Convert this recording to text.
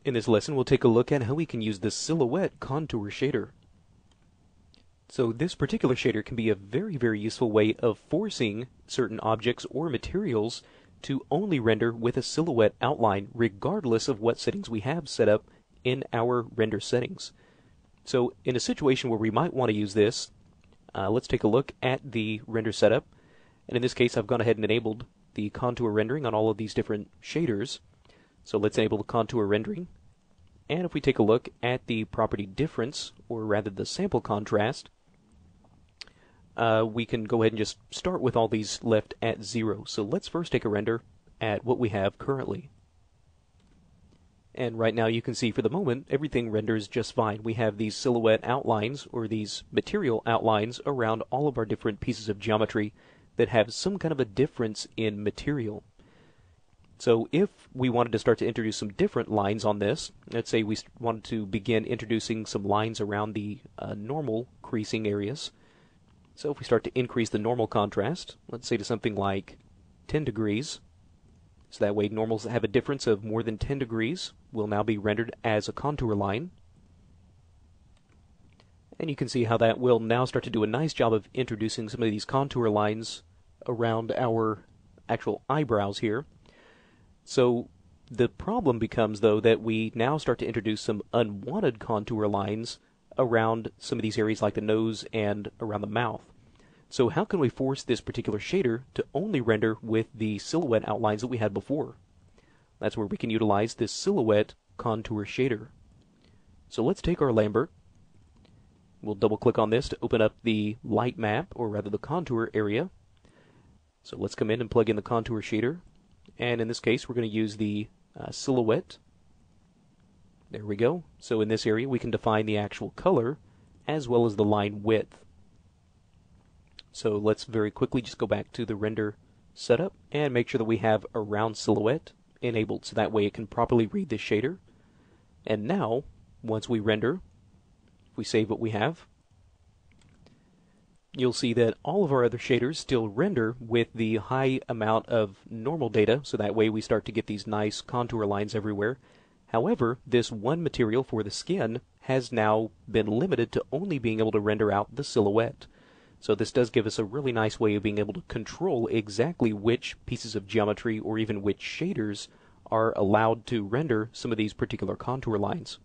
In this lesson, we'll take a look at how we can use the Silhouette Contour Shader. So this particular shader can be a very useful way of forcing certain objects or materials to only render with a silhouette outline regardless of what settings we have set up in our render settings. So in a situation where we might want to use this, let's take a look at the render setup. And in this case, I've gone ahead and enabled the contour rendering on all of these different shaders. So let's enable the contour rendering. And if we take a look at the property difference, or rather the sample contrast, we can go ahead and just start with all these left at 0. So let's first take a render at what we have currently. And right now you can see for the moment everything renders just fine. We have these silhouette outlines, or these material outlines, around all of our different pieces of geometry that have some kind of a difference in material. So if we wanted to start to introduce some different lines on this, let's say we wanted to begin introducing some lines around the normal creasing areas. So if we start to increase the normal contrast, let's say to something like 10 degrees, so that way normals that have a difference of more than 10 degrees will now be rendered as a contour line. And you can see how that will now start to do a nice job of introducing some of these contour lines around our actual eyebrows here. So the problem becomes, though, that we now start to introduce some unwanted contour lines around some of these areas like the nose and around the mouth. So how can we force this particular shader to only render with the silhouette outlines that we had before? That's where we can utilize this Silhouette Contour Shader. So let's take our Lambert. We'll double click on this to open up the light map, or rather the contour area. So let's come in and plug in the contour shader. And in this case, we're going to use the silhouette. There we go. So in this area, we can define the actual color as well as the line width. So let's very quickly just go back to the render setup and make sure that we have a round silhouette enabled, so that way it can properly read this shader. And now, once we render, if we save what we have, you'll see that all of our other shaders still render with the high amount of normal data, so that way we start to get these nice contour lines everywhere. However, this one material for the skin has now been limited to only being able to render out the silhouette. So this does give us a really nice way of being able to control exactly which pieces of geometry or even which shaders are allowed to render some of these particular contour lines.